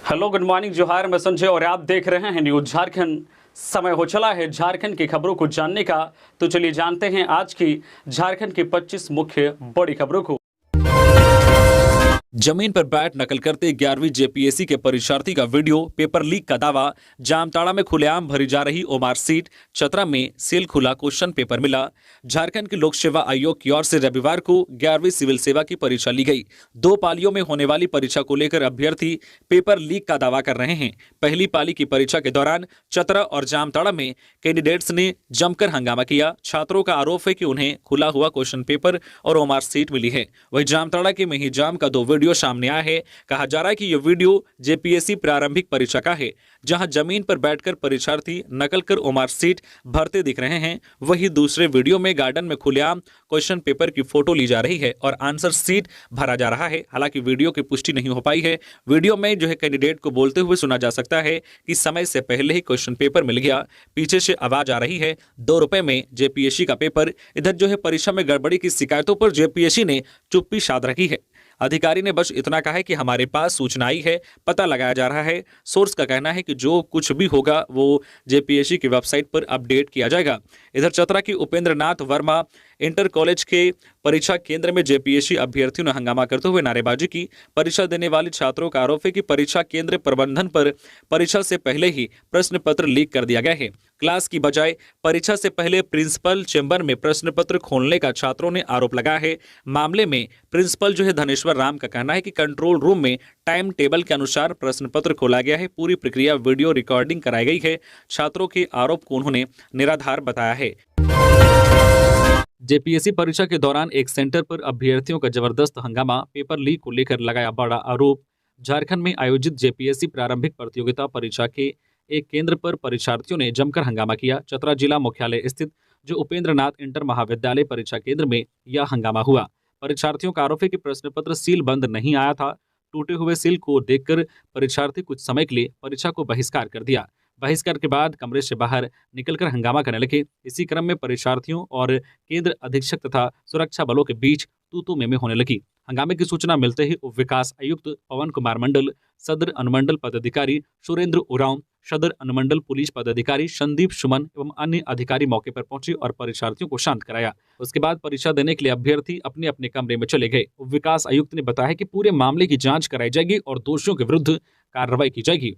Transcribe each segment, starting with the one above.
Hello, good morning, जोहार। मैं संजय और आप देख रहे हैं न्यूज झारखंड। समय हो चला है झारखंड की खबरों को जानने का, तो चलिए जानते हैं आज की झारखंड की 25 मुख्य बड़ी खबरों को। जमीन पर बैठ नकल करते 11वीं जेपीएससी के परीक्षार्थी का वीडियो, पेपर लीक का दावा, जामताड़ा में खुलेआम भरी जा रही ओमार सीट, चतरा में सेल खुला, क्वेश्चन पेपर मिला। झारखंड के लोक सेवा आयोग की ओर से रविवार को 11वीं सिविल सेवा की परीक्षा ली गई। 2 पालियों में होने वाली परीक्षा को लेकर अभ्यर्थी पेपर लीक का दावा कर रहे हैं। पहली पाली की परीक्षा के दौरान चतरा और जामताड़ा में कैंडिडेट्स ने जमकर हंगामा किया। छात्रों का आरोप है कि उन्हें खुला हुआ क्वेश्चन पेपर और ओमार सीट मिली है। वहीं जामताड़ा के मेहिजाम का 2 वीडियो सामने आया है। कहा जा रहा है कि यह वीडियो जेपीएससी प्रारंभिक परीक्षा का है, जहां जमीन पर बैठकर परीक्षार्थी नकल कर ओमार सीट भरते दिख रहे हैं। वहीं दूसरे वीडियो में गार्डन में खुलेआम क्वेश्चन पेपर की फोटो ली जा रही है और आंसर सीट भरा जा रहा है। हालांकि वीडियो की पुष्टि नहीं हो पाई है। वीडियो में कैंडिडेट को बोलते हुए सुना जा सकता है कि समय से पहले ही क्वेश्चन पेपर मिल गया। पीछे से आवाज आ रही है, 2 रुपए में जेपीएससी का पेपर। इधर परीक्षा में गड़बड़ी की शिकायतों पर जेपीएससी ने चुप्पी साध रखी है। अधिकारी ने बस इतना कहा है कि हमारे पास सूचना आई है, पता लगाया जा रहा है। सोर्स का कहना है कि जो कुछ भी होगा वो जेपीएससी की वेबसाइट पर अपडेट किया जाएगा। इधर चतरा की उपेंद्र नाथ वर्मा इंटर कॉलेज के परीक्षा केंद्र में जेपीएससी अभ्यर्थियों ने हंगामा करते हुए नारेबाजी की। परीक्षा देने वाले छात्रों का आरोप है कि परीक्षा केंद्र प्रबंधन पर परीक्षा से पहले ही प्रश्न पत्र लीक कर दिया गया है। क्लास की बजाय परीक्षा से पहले प्रिंसिपल चेंबर में प्रश्न पत्र खोलने का छात्रों ने आरोप लगाया है। मामले में प्रिंसिपल धनेश्वर राम का कहना है कि कंट्रोल रूम में टाइम टेबल के अनुसार प्रश्न पत्र खोला गया है। पूरी प्रक्रिया वीडियो रिकॉर्डिंग कराई गई है। छात्रों के आरोप को उन्होंने निराधार बताया है। जेपीएससी परीक्षा के दौरान एक सेंटर पर अभ्यर्थियों का जबरदस्त हंगामा, पेपर लीक को लेकर लगाया बड़ा आरोप। झारखंड में आयोजित जेपीएससी प्रारंभिक प्रतियोगिता परीक्षा के एक केंद्र पर परीक्षार्थियों ने जमकर हंगामा किया। चतरा जिला मुख्यालय स्थित उपेंद्र नाथ इंटर महाविद्यालय परीक्षा केंद्र में यह हंगामा हुआ। परीक्षार्थियों का आरोप है कि प्रश्न पत्र सील बंद नहीं आया था। टूटे हुए सील को देखकर परीक्षार्थी कुछ समय के लिए परीक्षा को बहिष्कार कर दिया। बहिष्कार के बाद कमरे से बाहर निकलकर हंगामा करने लगे। इसी क्रम में परीक्षार्थियों और केंद्र अधीक्षक तथा सुरक्षा बलों के बीच तू-तू में होने लगी। हंगामे की सूचना मिलते ही उप विकास आयुक्त पवन कुमार मंडल, सदर अनुमंडल पदाधिकारी सुरेंद्र उरांव, सदर अनुमंडल पुलिस पदाधिकारी संदीप सुमन एवं अन्य अधिकारी मौके पर पहुंचे और परीक्षार्थियों को शांत कराया। उसके बाद परीक्षा देने के लिए अभ्यर्थी अपने अपने कमरे में चले गए। उप विकास आयुक्त ने बताया कि पूरे मामले की जांच कराई जाएगी और दोषियों के विरुद्ध कार्रवाई की जाएगी।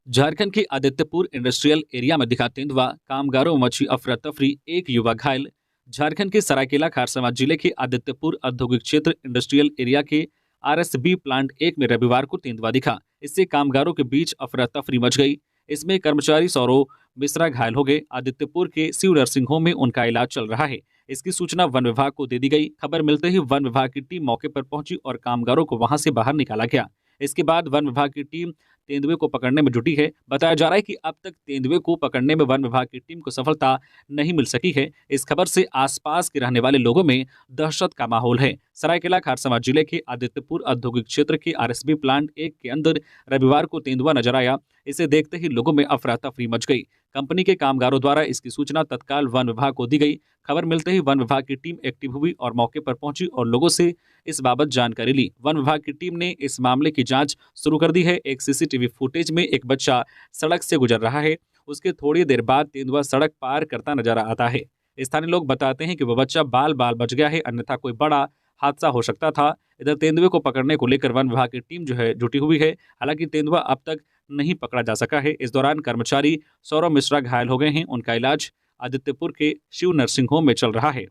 झारखंड के आदित्यपुर इंडस्ट्रियल एरिया में दिखा तेंदुआ, कामगारों में मची अफरा तफरी, एक युवा घायल। झारखंड के सरायकेला खारसावां जिले के आदित्यपुर औद्योगिक क्षेत्र इंडस्ट्रियल एरिया के आरएसबी प्लांट 1 में रविवार को तेंदुआ दिखा। इससे कामगारों के बीच अफरा तफरी मच गई। इसमें कर्मचारी सौरव मिश्रा घायल हो गए। आदित्यपुर के शिव नर्सिंग होम में उनका इलाज चल रहा है। इसकी सूचना वन विभाग को दे दी गई। खबर मिलते ही वन विभाग की टीम मौके पर पहुंची और कामगारों को वहां से बाहर निकाला गया। इसके बाद वन विभाग की टीम तेंदुए को पकड़ने में जुटी है। बताया जा रहा है कि अब तक तेंदुए को पकड़ने में वन विभाग की टीम को सफलता नहीं मिल सकी है। इस खबर से आसपास के रहने वाले लोगों में दहशत का माहौल है। सरायकेला खारसावां जिले के आदित्यपुर औद्योगिक क्षेत्र के आरएसबी प्लांट 1 के अंदर रविवार को तेंदुआ नजर आया। इसे देखते ही लोगों में अफरा तफरी मच गई। कंपनी के कामगारों द्वारा इसकी सूचना तत्काल वन विभाग को दी गई। खबर मिलते ही वन विभाग की टीम एक्टिव हुई और मौके पर पहुंची और लोगों से इस बाबत जानकारी ली। वन विभाग की टीम ने इस मामले की जांच शुरू कर दी है। एक सीसीटीवी फुटेज में एक बच्चा सड़क से गुजर रहा है। उसके थोड़ी देर बाद तेंदुआ सड़क पार करता नजर आता है। स्थानीय लोग बताते हैं कि वह बच्चा बाल बच गया है, अन्यथा कोई बड़ा हादसा हो सकता था। इधर तेंदुए को पकड़ने को लेकर वन विभाग की टीम जुटी हुई है। हालांकि तेंदुआ अब तक नहीं पकड़ा जा सका है। इस दौरान कर्मचारी सौरव मिश्रा घायल हो गए हैं। उनका इलाज आदित्यपुर के शिव नर्सिंग होम में चल रहा है।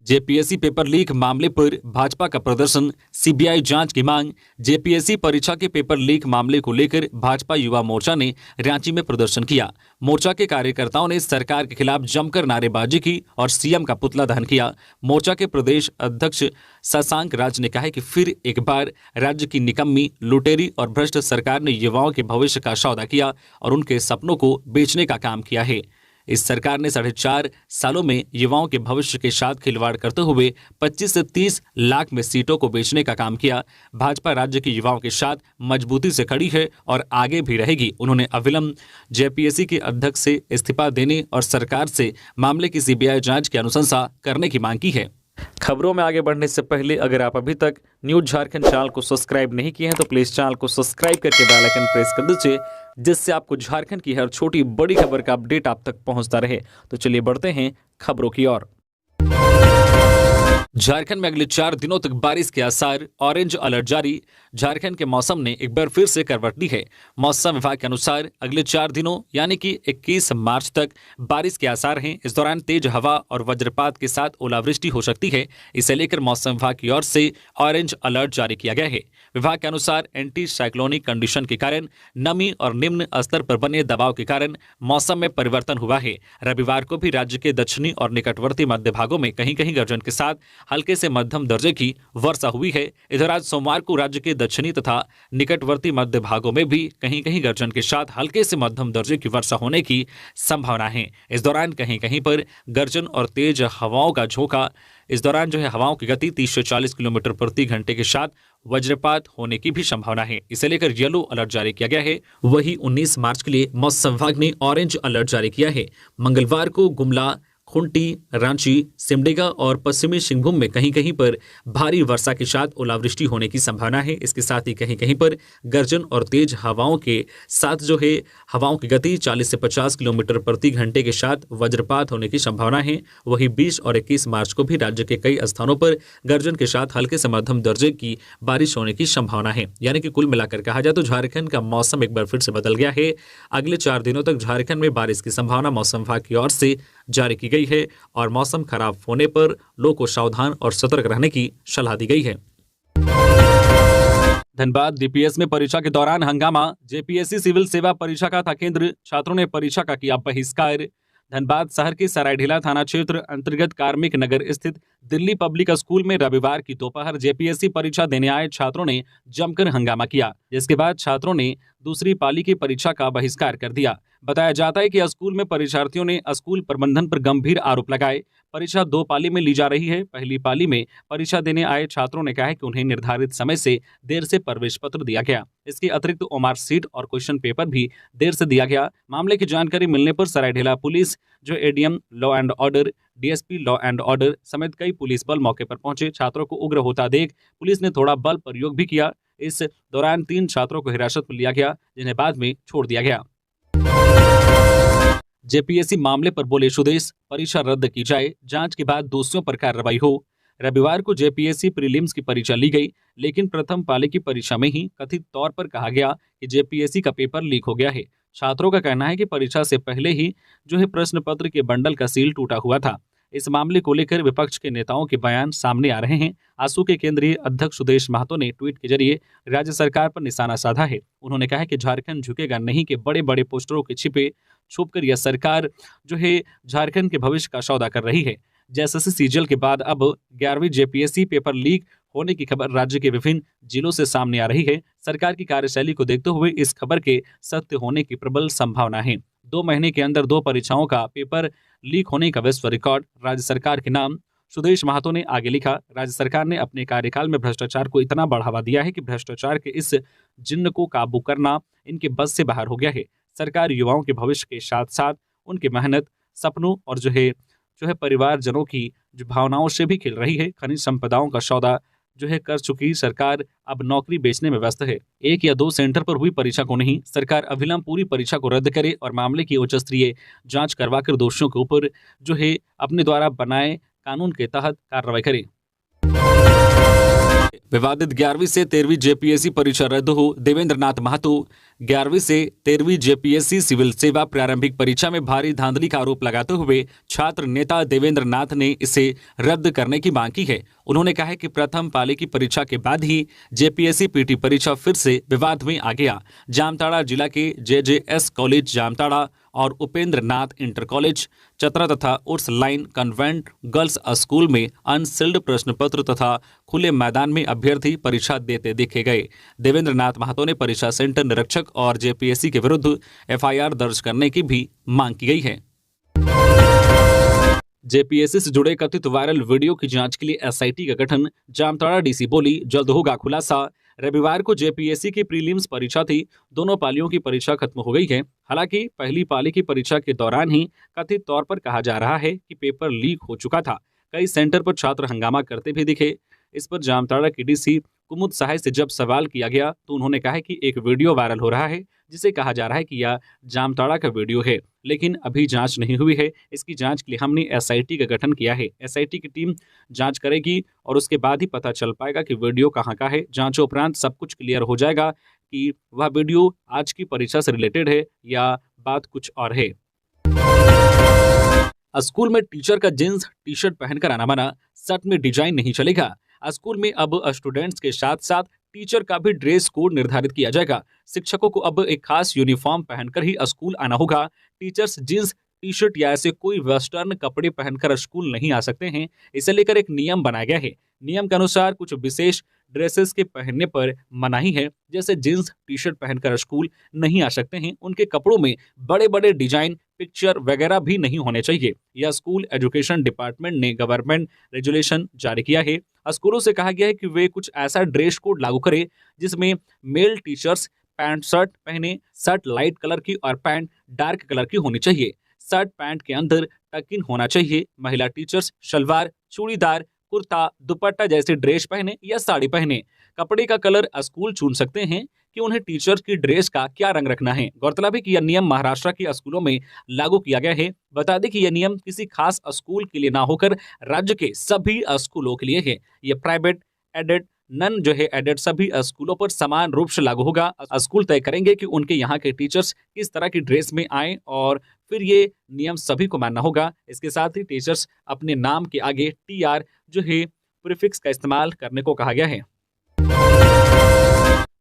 जेपीएससी पेपर लीक मामले पर भाजपा का प्रदर्शन, सीबीआई जांच की मांग। जेपीएससी परीक्षा के पेपर लीक मामले को लेकर भाजपा युवा मोर्चा ने रांची में प्रदर्शन किया। मोर्चा के कार्यकर्ताओं ने सरकार के खिलाफ जमकर नारेबाजी की और सीएम का पुतला दहन किया। मोर्चा के प्रदेश अध्यक्ष शशांक राज ने कहा कि फिर एक बार राज्य की निकम्मी, लुटेरी और भ्रष्ट सरकार ने युवाओं के भविष्य का सौदा किया और उनके सपनों को बेचने का काम किया है। इस सरकार ने 4.5 सालों में युवाओं के भविष्य के साथ खिलवाड़ करते हुए 25 से 30 लाख में सीटों को बेचने का काम किया। भाजपा राज्य के युवाओं के साथ मजबूती से खड़ी है और आगे भी रहेगी। उन्होंने अविलंब जेपीएससी के अध्यक्ष से इस्तीफा देने और सरकार से मामले की सीबीआई जांच की अनुशंसा करने की मांग की है। खबरों में आगे बढ़ने से पहले अगर आप अभी तक न्यूज़ झारखंड चैनल को सब्सक्राइब नहीं किए हैं तो प्लीज़ चैनल को सब्सक्राइब करके बेल आइकन प्रेस कर दीजिए, जिससे आपको झारखंड की हर छोटी बड़ी खबर का अपडेट आप तक पहुंचता रहे। तो चलिए बढ़ते हैं खबरों की ओर। झारखंड में अगले 4 दिनों तक बारिश के आसार, ऑरेंज अलर्ट जारी। झारखंड के मौसम ने एक बार फिर से करवट ली है। मौसम विभाग के अनुसार अगले 4 दिनों यानी कि 21 मार्च तक बारिश के आसार हैं। इस दौरान तेज हवा और वज्रपात के साथ ओलावृष्टि हो सकती है। इसे लेकर मौसम विभाग की ओर से ऑरेंज अलर्ट जारी किया गया है। विभाग के अनुसार एंटी साइक्लोनिक कंडीशन के कारण नमी और निम्न स्तर पर बने दबाव के कारण मौसम में परिवर्तन हुआ है। रविवार को भी राज्य के दक्षिणी और निकटवर्ती मध्य भागों में कहीं कहीं गर्जन के साथ हल्के से मध्यम दर्जे की वर्षा हुई है। इधर आज सोमवार को राज्य के दक्षिणी तथा निकटवर्ती मध्य भागों में भी कहीं कहीं गर्जन के साथ हल्के से मध्यम दर्जे की वर्षा होने की संभावना है। इस दौरान कहीं कहीं पर गर्जन और तेज हवाओं का झोंका, इस दौरान जो है हवाओं की गति 30 से 40 किलोमीटर प्रति घंटे के साथ वज्रपात होने की भी संभावना है। इसे लेकर येलो अलर्ट जारी किया गया है। वहीं 19 मार्च के लिए मौसम विभाग ने ऑरेंज अलर्ट जारी किया है। मंगलवार को गुमला, खूंटी, रांची, सिमडेगा और पश्चिमी सिंहभूम में कहीं कहीं पर भारी वर्षा के साथ ओलावृष्टि होने की संभावना है। इसके साथ ही कहीं कहीं पर गर्जन और तेज हवाओं के साथ जो है हवाओं की गति 40 से 50 किलोमीटर प्रति घंटे के साथ वज्रपात होने की संभावना है। वहीं 20 और 21 मार्च को भी राज्य के कई स्थानों पर गर्जन के साथ हल्के से मध्यम दर्जे की बारिश होने की संभावना है। यानी कि कुल मिलाकर कहा जाए तो झारखंड का मौसम एक बार फिर से बदल गया है। अगले 4 दिनों तक झारखंड में बारिश की संभावना मौसम विभाग की ओर से जारी की गई है और मौसम खराब होने पर लोगों को सावधान और सतर्क रहने की सलाह दी गई है। धनबाद डीपीएस में परीक्षा के दौरान हंगामा। जेपीएससी सिविल सेवा परीक्षा का था केंद्र, छात्रों ने परीक्षा का किया बहिष्कार। धनबाद शहर के सरायढेला थाना क्षेत्र अंतर्गत कार्मिक नगर स्थित दिल्ली पब्लिक स्कूल में रविवार की दोपहर जेपीएससी परीक्षा देने आए छात्रों ने जमकर हंगामा किया, जिसके बाद छात्रों ने दूसरी पाली की परीक्षा का बहिष्कार कर दिया। बताया जाता है कि स्कूल में परीक्षार्थियों ने स्कूल प्रबंधन पर गंभीर आरोप लगाए। परीक्षा 2 पाली में ली जा रही है। पहली पाली में परीक्षा देने आए छात्रों ने कहा है कि उन्हें निर्धारित समय से देर से प्रवेश पत्र दिया गया। इसके अतिरिक्त ओमार सीट और क्वेश्चन पेपर भी देर से दिया गया। मामले की जानकारी मिलने पर सरायढेला पुलिस, जो ADM law and order, DSP law and order समेत कई पुलिस बल मौके पर पहुंचे। छात्रों को उग्र होता देख पुलिस ने थोड़ा बल प्रयोग भी किया। इस दौरान 3 छात्रों को हिरासत में लिया गया, जिन्हें बाद में छोड़ दिया गया। जेपीएससी मामले पर बोले सुदेश, परीक्षा रद्द की जाए, जांच के बाद दोषियों पर कार्रवाई हो। रविवार को जेपीएससी प्रीलिम्स की परीक्षा ली गई, लेकिन प्रथम पाली की परीक्षा में ही कथित तौर पर कहा गया कि जेपीएससी का पेपर लीक हो गया है। छात्रों का कहना है कि परीक्षा से पहले ही जो है प्रश्न पत्र के बंडल का सील टूटा हुआ था। इस मामले को लेकर विपक्ष के नेताओं के बयान सामने आ रहे हैं। आसू के केंद्रीय अध्यक्ष सुदेश महतो ने ट्वीट के जरिए राज्य सरकार पर निशाना साधा है। उन्होंने कहा कि झारखंड झुकेगा नहीं के बड़े बड़े पोस्टरों के छुपकर यह सरकार जो है झारखंड के भविष्य का सौदा कर रही है। जैसे सीजल के बाद अब 11वीं जेपीएससी पेपर लीक होने की खबर राज्य के विभिन्न जिलों से सामने आ रही है। सरकार की कार्यशैली को देखते हुए इस खबर के सत्य होने की प्रबल संभावना है। 2 महीने के अंदर 2 परीक्षाओं का पेपर लीक होने का विश्व रिकॉर्ड राज्य सरकार के नाम। सुदेश महतो ने आगे लिखा, राज्य सरकार ने अपने कार्यकाल में भ्रष्टाचार को इतना बढ़ावा दिया है कि भ्रष्टाचार के इस जिन्न को काबू करना इनके बस से बाहर हो गया है। सरकार युवाओं के भविष्य के साथ साथ उनके मेहनत, सपनों और जो है परिवारजनों की जो भावनाओं से भी खेल रही है। खनिज संपदाओं का सौदा जो है कर चुकी सरकार अब नौकरी बेचने में व्यस्त है। 1 या 2 सेंटर पर हुई परीक्षा को नहीं, सरकार अविलंब पूरी परीक्षा को रद्द करे और मामले की उच्च स्तरीय जांच करवाकर दोषियों के ऊपर जो है अपने द्वारा बनाए कानून के तहत कार्रवाई करे। विवादित 11वीं से 13वीं जेपीएससी परीक्षा रद्द हो, देवेंद्र नाथ महतो। 11वीं से 13वीं जेपीएससी सिविल सेवा प्रारंभिक परीक्षा में भारी धांधली का आरोप लगाते हुए छात्र नेता देवेंद्र नाथ ने इसे रद्द करने की मांग की है। उन्होंने कहा है कि प्रथम पाली की परीक्षा के बाद ही जेपीएससी पीटी परीक्षा फिर से विवाद में आ गया। जामताड़ा जिला के जेजेएस कॉलेज जामताड़ा और उपेंद्र नाथ इंटर कॉलेज चतरा तथा उर्स लाइन कन्वेंट गर्ल्स स्कूल में अनसील्ड प्रश्न पत्र तथा खुले मैदान में अभ्यर्थी परीक्षा देते देखे गए। देवेंद्र नाथ महतो ने परीक्षा सेंटर निरीक्षक और जेपीएससी के विरुद्ध एफआईआर दर्ज करने की भी मांग की गई है। जेपीएससी से जुड़े कथित वायरल वीडियो की जांच के लिए एसआईटी का गठन, जामताड़ा डीसी बोली जल्द होगा खुलासा। रविवार को जेपीएससी की प्रीलिम्स परीक्षा थी। दोनों पालियों की परीक्षा खत्म हो गई है। हालांकि पहली पाली की परीक्षा के दौरान ही कथित तौर पर कहा जा रहा है कि पेपर लीक हो चुका था। कई सेंटर पर छात्र हंगामा करते भी दिखे। इस पर जामताड़ा की डीसी कुमुद सहाय से जब सवाल किया गया तो उन्होंने कहा कि एक वीडियो वायरल हो रहा है जिसे कहा जा रहा है कि यह जामताड़ा का वीडियो है, लेकिन अभी जांच नहीं हुई है। इसकी जांच के लिए हमने एसआईटी का गठन किया है। एसआईटी की टीम जांच करेगी और उसके बाद ही पता चल पाएगा कि वीडियो कहाँ का है। जांच उपरांत सब कुछ क्लियर हो जाएगा कि वह वीडियो आज की परीक्षा से रिलेटेड है या बात कुछ और है। स्कूल में टीचर का जींस टी शर्ट पहनकर आना मना, शर्ट में डिजाइन नहीं चलेगा। स्कूल में अब स्टूडेंट्स के साथ साथ टीचर का भी ड्रेस कोड निर्धारित किया जाएगा। शिक्षकों को अब एक खास यूनिफॉर्म पहनकर ही स्कूल आना होगा। टीचर्स जींस टी शर्ट या ऐसे कोई वेस्टर्न कपड़े पहनकर स्कूल नहीं आ सकते हैं। इसे लेकर एक नियम बनाया गया है। नियम के अनुसार कुछ विशेष ड्रेसेस के पहनने पर मनाही है, जैसे जींस टी शर्ट पहनकर स्कूल नहीं आ सकते हैं। उनके कपड़ों में बड़े बड़े डिजाइन पिक्चर वगैरह भी नहीं होने चाहिए। यह स्कूल एजुकेशन डिपार्टमेंट ने गवर्नमेंट रेजुलेशन जारी किया है। स्कूलों से कहा गया है कि वे कुछ ऐसा ड्रेस कोड लागू करें जिसमें मेल टीचर्स पैंट शर्ट पहने, शर्ट लाइट कलर की और पैंट डार्क कलर की होनी चाहिए। शर्ट पैंट के अंदर टकिन होना चाहिए। महिला टीचर्स शलवार, चूड़ीदार, कुर्ता, दुपट्टा जैसे ड्रेस पहने या साड़ी पहने। कपड़े का कलर स्कूल चुन सकते हैं कि उन्हें टीचर की ड्रेस का क्या रंग रखना है। गौरतलब है कि यह नियम महाराष्ट्र के स्कूलों में लागू किया गया है। बता दें कि यह नियम किसी खास स्कूल के लिए ना होकर राज्य के सभी स्कूलों के लिए है। यह प्राइवेट, एडेड, नन एडेड सभी स्कूलों पर समान रूप से लागू होगा। स्कूल तय करेंगे कि उनके यहाँ के टीचर्स किस तरह की ड्रेस में आए और फिर ये नियम सभी को मानना होगा। इसके साथ ही टीचर्स अपने नाम के आगे TR प्रीफिक्स का इस्तेमाल करने को कहा गया है।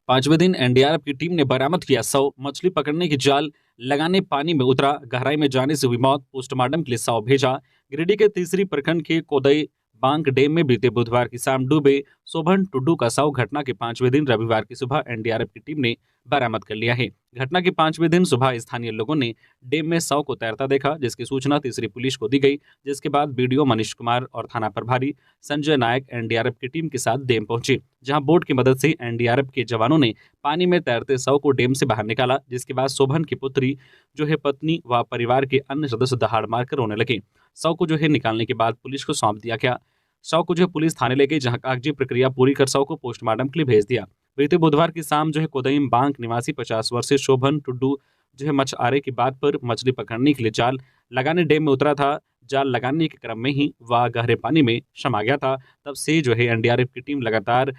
5वें दिन एनडीआरएफ की टीम ने बरामद किया 100 मछली पकड़ने की जाल लगाने पानी में उतरा, गहराई में जाने से हुई मौत, पोस्टमार्टम के लिए 100 भेजा। गिरिडीह के तीसरी प्रखंड के कोदई बांक डैम में बीते बुधवार की शाम डूबे शोभन टुड्डू का शव घटना के 5वें दिन रविवार की सुबह एनडीआरएफ की टीम ने बरामद कर लिया है। घटना के 5वें दिन सुबह स्थानीय लोगों ने डैम में शव को तैरता देखा, जिसकी सूचना तीसरी पुलिस को दी गई, जिसके बाद बीडीओ मनीष कुमार और थाना प्रभारी संजय नायक एनडीआरएफ की टीम के साथ डैम पहुंचे, जहां बोट की मदद से एनडीआरएफ के जवानों ने पानी में तैरते शव को डैम से बाहर निकाला। जिसके बाद शोभन की पुत्री पत्नी व परिवार के अन्य सदस्य दहाड़ मारकर रोने लगे। शव को निकालने के बाद पुलिस को सौंप दिया गया। शव को पुलिस थाने ले गई, जहां कागजी प्रक्रिया पूरी कर शव को पोस्टमार्टम के लिए भेज दिया। बीते बुधवार की शाम कोदईम बांक निवासी 50 वर्षीय शोभन टुड्डू मछआरे की बात पर मछली पकड़ने के लिए जाल लगाने डैम में उतरा था। जाल लगाने के क्रम में ही वह गहरे पानी में समा गया था। तब से एनडीआरएफ की टीम लगातार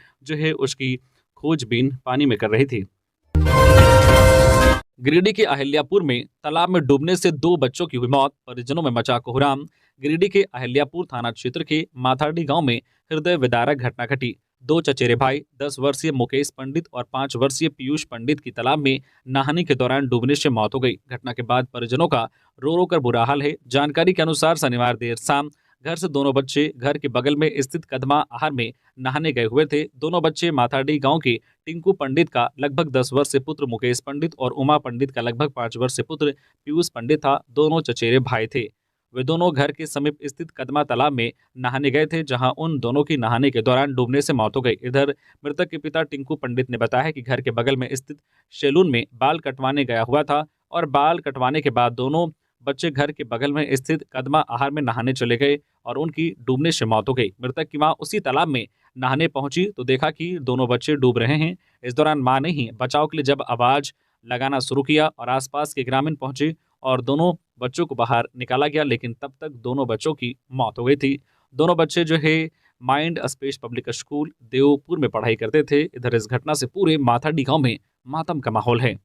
उसकी खोजबीन पानी में कर रही थी। गिरिडीह के अहिल्यापुर में तालाब में डूबने से 2 बच्चों की हुई मौत, परिजनों में मचा कोहराम। गिरिडीह के अहिल्यापुर थाना क्षेत्र के माथाडी गांव में हृदय विदारक घटना घटी। 2 चचेरे भाई 10 वर्षीय मुकेश पंडित और 5 वर्षीय पीयूष पंडित की तालाब में नहाने के दौरान डूबने से मौत हो गई। घटना के बाद परिजनों का रो रो कर बुरा हाल है। जानकारी के अनुसार शनिवार देर शाम घर से दोनों बच्चे घर के बगल में स्थित कदमा आहार में नहाने गए हुए थे। दोनों बच्चे माथाडी गांव के टिंकू पंडित का लगभग 10 वर्षीय पुत्र मुकेश पंडित और उमा पंडित का लगभग 5 वर्षीय पुत्र पीयूष पंडित था। दोनों चचेरे भाई थे। वे दोनों घर के समीप स्थित कदमा तालाब में नहाने गए थे, जहां उन दोनों की नहाने के दौरान डूबने से मौत हो गई। इधर मृतक के पिता टिंकू पंडित ने बताया कि घर के बगल में स्थित सैलून में बाल कटवाने गया हुआ था और बाल कटवाने के बाद दोनों बच्चे घर के बगल में स्थित कदमा आहार में नहाने चले गए और उनकी डूबने से मौत हो गई। मृतक की मां उसी तालाब में नहाने पहुंची तो देखा कि दोनों बच्चे डूब रहे हैं। इस दौरान मां ने ही बचाव के लिए जब आवाज लगाना शुरू किया और आसपास के ग्रामीण पहुंचे और दोनों बच्चों को बाहर निकाला गया, लेकिन तब तक दोनों बच्चों की मौत हो गई थी। दोनों बच्चे mind space public school Devpur में पढ़ाई करते थे। इधर इस घटना से पूरे माथाडी गांव में मातम का माहौल है।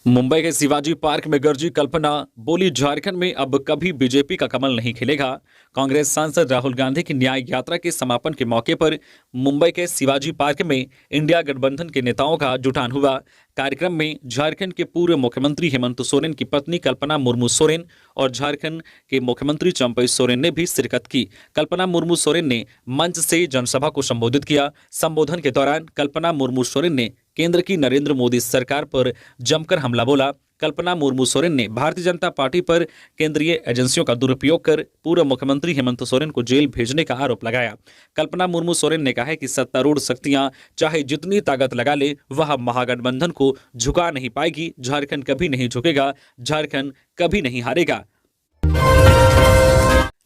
मुंबई के शिवाजी पार्क में गरजी कल्पना, बोली झारखंड में अब कभी बीजेपी का कमल नहीं खिलेगा। कांग्रेस सांसद राहुल गांधी की न्याय यात्रा के समापन के मौके पर मुंबई के शिवाजी पार्क में इंडिया गठबंधन के नेताओं का जुटान हुआ। कार्यक्रम में झारखंड के पूर्व मुख्यमंत्री हेमंत सोरेन की पत्नी कल्पना मुर्मू सोरेन और झारखंड के मुख्यमंत्री चंपई सोरेन ने भी शिरकत की। कल्पना मुर्मू सोरेन ने मंच से जनसभा को संबोधित किया। संबोधन के दौरान कल्पना मुर्मू सोरेन ने केंद्र की नरेंद्र मोदी सरकार पर जमकर हमला बोला। कल्पना मुर्मू सोरेन ने भारतीय जनता पार्टी पर केंद्रीय एजेंसियों का दुरुपयोग कर पूर्व मुख्यमंत्री हेमंत सोरेन को जेल भेजने का आरोप लगाया। कल्पना मुर्मू सोरेन ने कहा है कि सत्तारूढ़ शक्तियां चाहे जितनी ताकत लगा ले, वह महागठबंधन को झुका नहीं पाएगी। झारखंड कभी नहीं झुकेगा, झारखंड कभी नहीं हारेगा।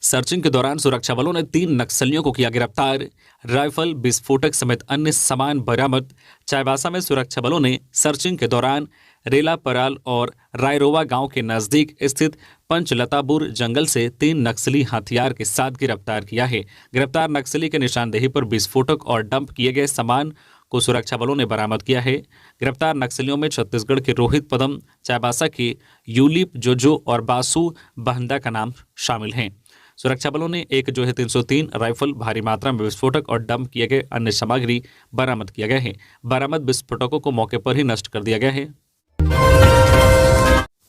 सर्चिंग के दौरान सुरक्षा बलों ने 3 नक्सलियों को किया गिरफ्तार। राइफल, विस्फोटक समेत अन्य सामान बरामद। चाईबासा में सुरक्षा बलों ने सर्चिंग के दौरान रेला पराल और रायरोवा गांव के नजदीक स्थित पंचलतापुर जंगल से 3 नक्सली हथियार के साथ गिरफ्तार किया है। गिरफ्तार नक्सली के निशानदेही पर विस्फोटक और डंप किए गए सामान को सुरक्षा बलों ने बरामद किया है। गिरफ्तार नक्सलियों में छत्तीसगढ़ के रोहित पदम, चाईबासा के यूलिप जोजो और बासु बहंदा का नाम शामिल हैं। सुरक्षा बलों ने एक 303 राइफल, भारी मात्रा में विस्फोटक और डंप किए गए अन्य सामग्री बरामद किया गया है। बरामद विस्फोटकों को मौके पर ही नष्ट कर दिया गया है।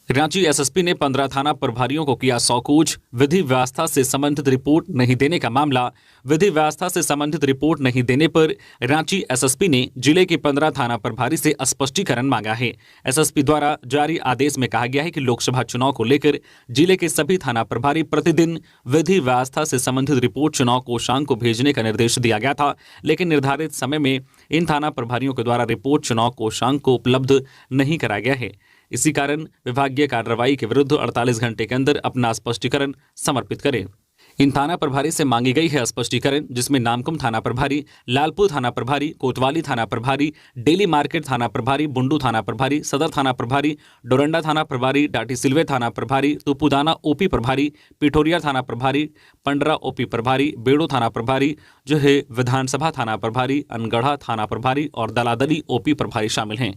रांची एसएसपी ने 15 थाना प्रभारियों को किया सौकूच। विधि व्यवस्था से संबंधित रिपोर्ट नहीं देने का मामला। विधि व्यवस्था से संबंधित रिपोर्ट नहीं देने पर रांची एसएसपी ने जिले के 15 थाना प्रभारी से स्पष्टीकरण मांगा है। एसएसपी द्वारा जारी आदेश में कहा गया है कि लोकसभा चुनाव को लेकर जिले के सभी थाना प्रभारी प्रतिदिन विधि व्यवस्था से संबंधित रिपोर्ट चुनाव कोषांग को भेजने का निर्देश दिया गया था, लेकिन निर्धारित समय में इन थाना प्रभारियों के द्वारा रिपोर्ट चुनाव कोषांग को उपलब्ध नहीं कराया गया है। इसी कारण विभागीय कार्रवाई के विरुद्ध 48 घंटे के अंदर अपना स्पष्टीकरण समर्पित करें। इन थाना प्रभारी से मांगी गई है स्पष्टीकरण, जिसमें नामकुम थाना प्रभारी, लालपुर थाना प्रभारी, कोतवाली थाना प्रभारी, डेली मार्केट थाना प्रभारी, बुंडू थाना प्रभारी, सदर थाना प्रभारी, डोरंडा थाना प्रभारी, डाटीसिल्वे थाना प्रभारी, तुपुदाना ओपी प्रभारी, पिठोरिया थाना प्रभारी, पंडरा ओपी प्रभारी, बेड़ो थाना प्रभारी जो है, विधानसभा थाना प्रभारी, अनगढ़ा थाना प्रभारी और दलादली ओपी प्रभारी शामिल हैं।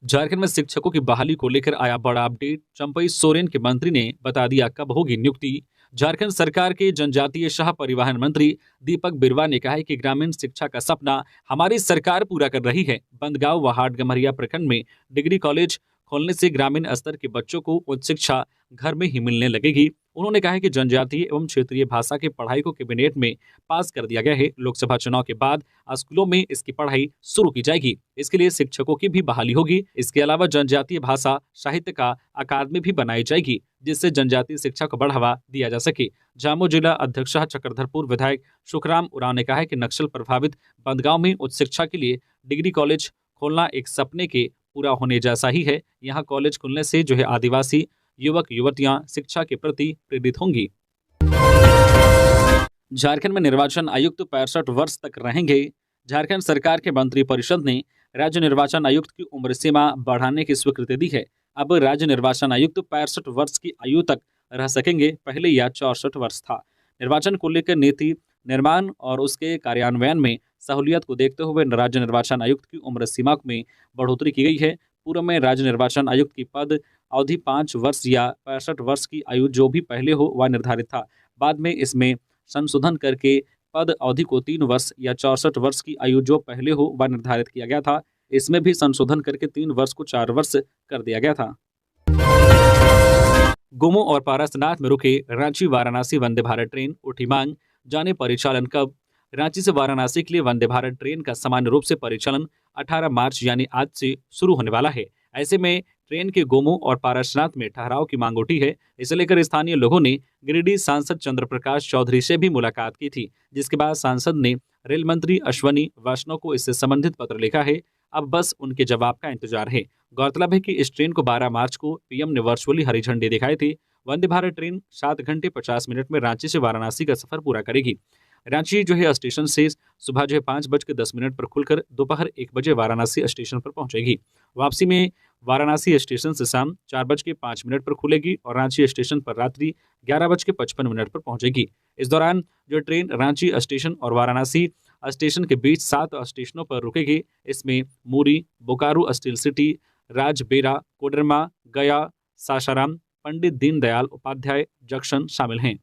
झारखंड में शिक्षकों की बहाली को लेकर आया बड़ा अपडेट। चंपई सोरेन के मंत्री ने बता दिया कब होगी नियुक्ति। झारखंड सरकार के जनजातीय शाह परिवहन मंत्री दीपक बिरवा ने कहा है कि ग्रामीण शिक्षा का सपना हमारी सरकार पूरा कर रही है। बंदगांव व हाटगम्हरिया प्रखंड में डिग्री कॉलेज खोलने से ग्रामीण स्तर के बच्चों को उच्च शिक्षा घर में ही मिलने लगेगी। उन्होंने कहा है कि जनजातीय एवं क्षेत्रीय भाषा की पढ़ाई को कैबिनेट में पास कर दिया गया है। लोकसभा चुनाव के बाद स्कूलों में इसकी पढ़ाई शुरू की जाएगी। इसके लिए शिक्षकों की भी बहाली होगी। इसके अलावा जनजातीय भाषा साहित्य का अकादमी भी बनाई जाएगी, जिससे जनजातीय शिक्षा को बढ़ावा दिया जा सके। जामो जिला अध्यक्ष चक्रधरपुर विधायक सुखराम उरांव ने कहा है कि नक्सल प्रभावित बंदगांव में उच्च शिक्षा के लिए डिग्री कॉलेज खोलना एक सपने के पूरा होने जैसा ही है। यहाँ कॉलेज खुलने से जो है आदिवासी युवक युवतियां शिक्षा के प्रति प्रेरित होंगी। झारखंड में निर्वाचन आयुक्त 65 वर्ष तक रहेंगे। झारखंड सरकार के मंत्रिपरिषद ने राज्य निर्वाचन आयुक्त की उम्र सीमा बढ़ाने की स्वीकृति दी है। अब राज्य निर्वाचन आयुक्त 65 वर्ष की आयु तक रह सकेंगे, पहले यह 64 वर्ष था। निर्वाचन को लेकर नीति निर्माण और उसके कार्यान्वयन में सहूलियत को देखते हुए राज्य निर्वाचन आयुक्त की उम्र सीमा में बढ़ोतरी की गई है। पूर्व में राज्य निर्वाचन आयुक्त की पद अवधि 5 वर्ष या 65 वर्ष की आयु जो भी पहले हो वह निर्धारित था। बाद में इसमें संशोधन करके पद अवधि को 3 वर्ष या 64 वर्ष की आयु जो पहले हो वह निर्धारित किया गया था। इसमें भी संशोधन करके 3 वर्ष को 4 वर्ष कर दिया गया था। गोमो और पारसनाथ में रुके रांची वाराणसी वंदे भारत ट्रेन उठी मांग, जाने परिचालन कब। रांची से वाराणसी के लिए वंदे भारत ट्रेन का सामान्य रूप से परिचालन 18 मार्च यानी आज से शुरू होने वाला है। ऐसे में ट्रेन के गोमो और पारसनाथ में ठहराव की मांग उठी है। इसे लेकर स्थानीय लोगों ने गिरिडीह सांसद चंद्र प्रकाश चौधरी से भी मुलाकात की थी, जिसके बाद सांसद ने रेल मंत्री अश्वनी वैष्णव को इससे संबंधित पत्र लिखा है। अब बस उनके जवाब का इंतजार है। गौरतलब है कि इस ट्रेन को 12 मार्च को पीएम ने वर्चुअली हरी झंडी दिखाई थी। वंदे भारत ट्रेन 7 घंटे 50 मिनट में रांची से वाराणसी का सफर पूरा करेगी। रांची जो है स्टेशन से सुबह जो है 5:10 पर खुलकर दोपहर 1 बजे वाराणसी स्टेशन पर पहुंचेगी। वापसी में वाराणसी स्टेशन से शाम 4:05 पर खुलेगी और रांची स्टेशन पर रात्रि 11:55 पर पहुंचेगी। इस दौरान जो ट्रेन रांची स्टेशन और वाराणसी स्टेशन के बीच 7 स्टेशनों पर रुकेगी। इसमें मूरी, बोकारो स्टील सिटी, राजबेरा, कोडरमा, गया, सासाराम, पंडित दीनदयाल उपाध्याय जंक्शन शामिल हैं।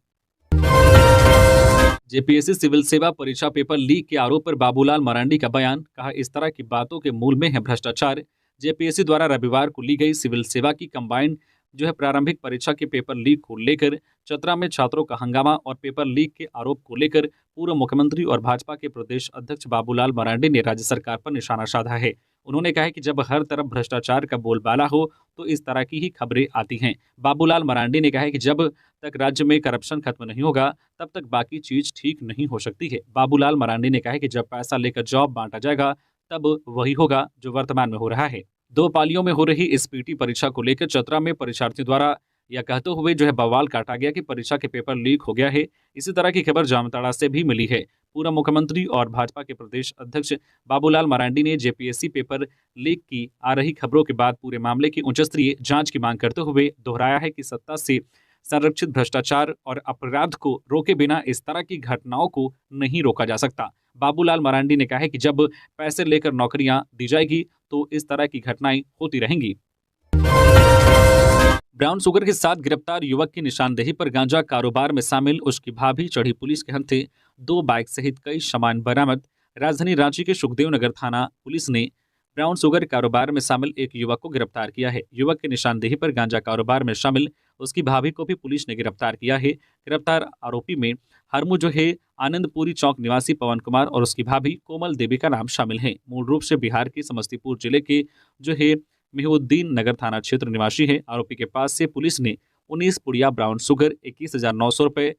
जेपीएससी सिविल सेवा परीक्षा पेपर लीक के आरोप पर बाबूलाल मरांडी का बयान, कहा इस तरह की बातों के मूल में है भ्रष्टाचार। जेपीएससी द्वारा रविवार को ली गई सिविल सेवा की कंबाइंड जो है प्रारंभिक परीक्षा के पेपर लीक को लेकर चतरा में छात्रों का हंगामा और पेपर लीक के आरोप को लेकर पूर्व मुख्यमंत्री और भाजपा के प्रदेश अध्यक्ष बाबूलाल मरांडी ने राज्य सरकार पर निशाना साधा है। उन्होंने कहा कि जब हर तरफ भ्रष्टाचार का बोलबाला हो तो इस तरह की ही खबरें आती हैं। बाबूलाल मरांडी ने कहा कि जब तक राज्य में करप्शन खत्म नहीं होगा तब तक बाकी चीज ठीक नहीं हो सकती है। बाबूलाल मरांडी ने कहा कि जब पैसा लेकर जॉब बांटा जाएगा तब वही होगा जो वर्तमान में हो रहा है। 2 पालियों में हो रही इस पीटी परीक्षा को लेकर चतरा में परीक्षार्थियों द्वारा यह कहते हुए बवाल काटा गया कि परीक्षा के पेपर लीक हो गया है। इसी तरह की खबर जामताड़ा से भी मिली है। पूर्व मुख्यमंत्री और भाजपा के प्रदेश अध्यक्ष बाबूलाल मरांडी ने जेपीएससी पेपर लीक की आ रही खबरों के बाद पूरे मामले की उच्चस्तरीय जांच की मांग करते हुए दोहराया है कि सत्ता से संरक्षित भ्रष्टाचार और अपराध को रोके बिना इस तरह की घटनाओं को नहीं रोका जा सकता। बाबूलाल मरांडी ने कहा है कि जब पैसे लेकर नौकरियां दी जाएगी तो इस तरह की घटनाएं होती रहेंगी। ब्राउन शुगर के साथ गिरफ्तार युवक की निशानदेही पर गांजा कारोबार में शामिल उसकी भाभी चढ़ी पुलिस के हत्थे, 2 बाइक सहित कई सामान बरामद। राजधानी रांची के सुखदेव नगर थाना पुलिस ने ब्राउन शुगर कारोबार में शामिल एक युवक को गिरफ्तार किया है। युवक की निशानदेही पर गांजा कारोबार में शामिल उसकी भाभी को भी पुलिस ने गिरफ्तार किया है। गिरफ्तार आरोपी में हरमू आनंदपुरी चौक निवासी पवन कुमार और उसकी भाभी कोमल देवी का नाम शामिल है। मूल रूप से बिहार के समस्तीपुर जिले के मेहुद्दीन नगर थाना क्षेत्र निवासी है। आरोपी के पास से पुलिस ने 19 पुड़िया ब्राउन शुगर, 21,900 रुपये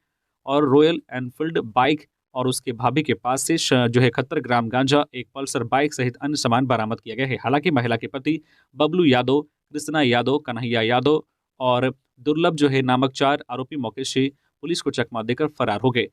और रॉयल एनफील्ड बाइक और उसके भाभी के पास से 71 ग्राम गांजा, एक पल्सर बाइक सहित अन्य सामान बरामद किया गया है। हालांकि महिला के पति बबलू यादव, कृष्णा यादव, कन्हैया यादव और दुर्लभ नामक 4 आरोपी मौके से पुलिस को चकमा देकर फरार हो गए।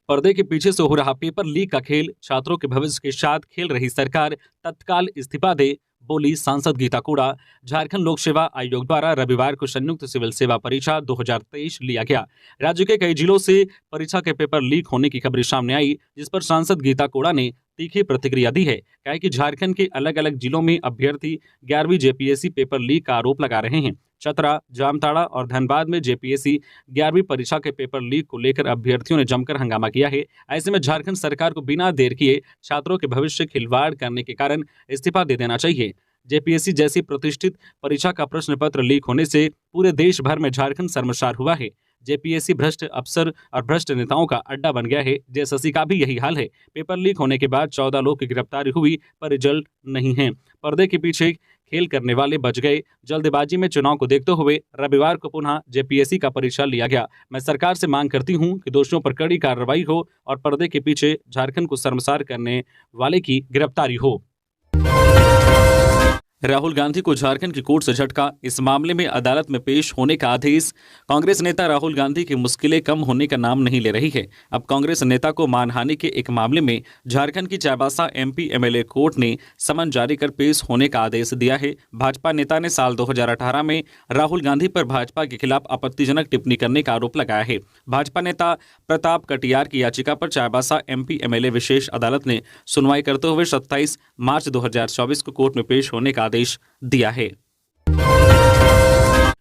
पर्दे के पीछे से हो रहा पेपर लीक का खेल, छात्रों के भविष्य के साथ खेल रही सरकार, तत्काल इस्तीफा दे, बोली सांसद गीता कोड़ा। झारखंड लोक सेवा आयोग द्वारा रविवार को संयुक्त सिविल सेवा परीक्षा 2023 लिया गया। राज्य के कई जिलों से परीक्षा के पेपर लीक होने की खबरें सामने आई, जिस पर सांसद गीता कोड़ा ने तीखी प्रतिक्रिया दी है। कहा कि झारखंड के अलग अलग जिलों में अभ्यर्थी 11वीं जेपीएससी पेपर लीक का आरोप लगा रहे हैं। चतरा, जामताड़ा और धनबाद में जेपीएससी 11वीं परीक्षा के पेपर लीक को लेकर अभ्यर्थियों ने जमकर हंगामा किया है। ऐसे में झारखंड सरकार को बिना देर किए छात्रों के भविष्य से खिलवाड़ करने के कारण इस्तीफा दे देना चाहिए। जेपीएससी जैसी प्रतिष्ठित परीक्षा का प्रश्न पत्र लीक होने से पूरे देश भर में झारखंड शर्मसार हुआ है। जेपीएससी भ्रष्ट अफसर और भ्रष्ट नेताओं का अड्डा बन गया है। जेएसएससी का भी यही हाल है। पेपर लीक होने के बाद 14 लोग की गिरफ्तारी हुई पर रिजल्ट नहीं है। पर्दे के पीछे खेल करने वाले बच गए। जल्दबाजी में चुनाव को देखते हुए रविवार को पुनः जेपीएससी का परीक्षा लिया गया। मैं सरकार से मांग करती हूं कि दोषियों पर कड़ी कार्रवाई हो और पर्दे के पीछे झारखंड को शर्मसार करने वाले की गिरफ्तारी हो। राहुल गांधी को झारखंड की कोर्ट से झटका, इस मामले में अदालत में पेश होने का आदेश। कांग्रेस नेता राहुल गांधी की मुश्किलें कम होने का नाम नहीं ले रही है। अब कांग्रेस नेता को मानहानि के एक मामले में झारखंड की चाईबासा एमपी एमएलए कोर्ट ने समन जारी कर पेश होने का आदेश दिया है। भाजपा नेता ने साल 2018 में राहुल गांधी पर भाजपा के खिलाफ आपत्तिजनक टिप्पणी करने का आरोप लगाया है। भाजपा नेता प्रताप कटियार की याचिका पर चाईबासा एमपी एमएलए विशेष अदालत ने सुनवाई करते हुए 27 मार्च 2024 को कोर्ट में पेश होने का आदेश दिया है।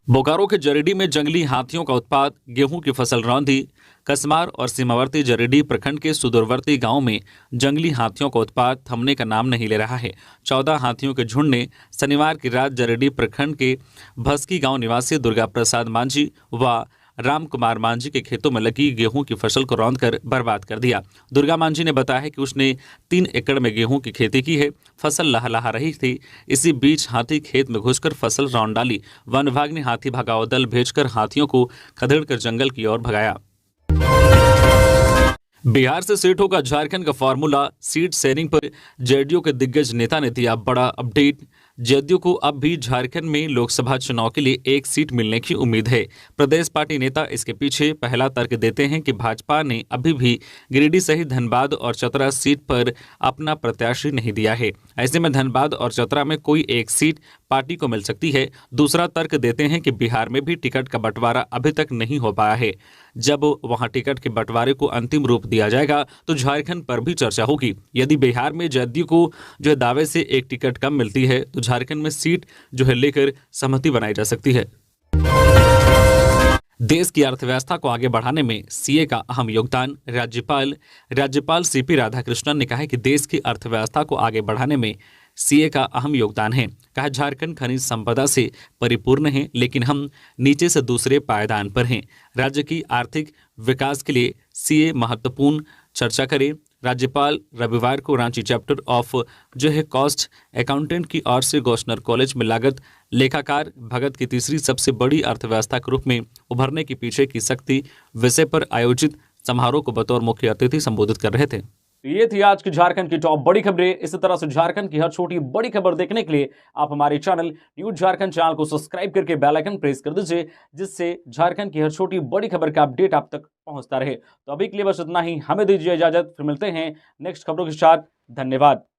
बोकारो के जरीडी में जंगली हाथियों का उत्पात, गेहूं की फसल रौंदी। कसमार और सीमावर्ती जरीडी प्रखंड के सुदूरवर्ती गांव में जंगली हाथियों का उत्पात थमने का नाम नहीं ले रहा है। 14 हाथियों के झुंड ने शनिवार की रात जरीडी प्रखंड के भस्की गांव निवासी दुर्गा प्रसाद मांझी व राम कुमार मांझी के खेतों में लगी गेहूं की फसल को रौंदकर बर्बाद कर दिया। दुर्गा मांझी ने बताया है कि उसने 3 एकड़ में गेहूं की खेती की है। फसल लहलहा रही थी, इसी बीच हाथी खेत में घुसकर फसल रौंद डाली। वन विभाग ने हाथी भगाओ दल भेजकर हाथियों को खदेड़कर जंगल की ओर भगाया। बिहार से सीट होगा झारखंड का फॉर्मूला, सीट शेयरिंग पर जेडीयू के दिग्गज नेता ने दिया बड़ा अपडेट। जेडीयू को अब भी झारखंड में लोकसभा चुनाव के लिए 1 सीट मिलने की उम्मीद है। प्रदेश पार्टी नेता इसके पीछे पहला तर्क देते हैं कि भाजपा ने अभी भी गिरिडीह सहित धनबाद और चतरा सीट पर अपना प्रत्याशी नहीं दिया है। ऐसे में धनबाद और चतरा में कोई 1 सीट पार्टी को मिल सकती है। दूसरा तर्क देते हैं कि बिहार में भी टिकट का बंटवारा अभी तक नहीं हो पाया है। जब वहां टिकट के बंटवारे को अंतिम रूप दिया जाएगा तो झारखंड पर भी चर्चा होगी। यदि बिहार में जेडीयू को दावे से 1 टिकट कम मिलती है तो झारखंड में सीट लेकर सहमति बनाई जा सकती है। देश की अर्थव्यवस्था को आगे बढ़ाने में सीए का अहम योगदान। राज्यपाल सीपी राधाकृष्णन ने कहा है कि देश की अर्थव्यवस्था को आगे बढ़ाने में सीए का अहम योगदान है। कहा झारखंड खनिज संपदा से परिपूर्ण है, लेकिन हम नीचे से दूसरे पायदान पर हैं। राज्य की आर्थिक विकास के लिए सीए महत्वपूर्ण चर्चा करें। राज्यपाल रविवार को Ranchi chapter of cost accountant की ओर से गवर्नर कॉलेज में लागत लेखाकार भगत की तीसरी सबसे बड़ी अर्थव्यवस्था के रूप में उभरने के पीछे की शक्ति विषय पर आयोजित समारोह को बतौर मुख्य अतिथि संबोधित कर रहे थे। तो ये थी आज की झारखंड की टॉप बड़ी खबरें। इसी तरह से झारखंड की हर छोटी बड़ी खबर देखने के लिए आप हमारे चैनल न्यूज झारखंड चैनल को सब्सक्राइब करके बेल आइकन प्रेस कर दीजिए, जिससे झारखंड की हर छोटी बड़ी खबर का अपडेट आप तक पहुंचता रहे। तो अभी के लिए बस इतना ही, हमें दीजिए इजाजत, फिर मिलते हैं नेक्स्ट खबरों के साथ। धन्यवाद।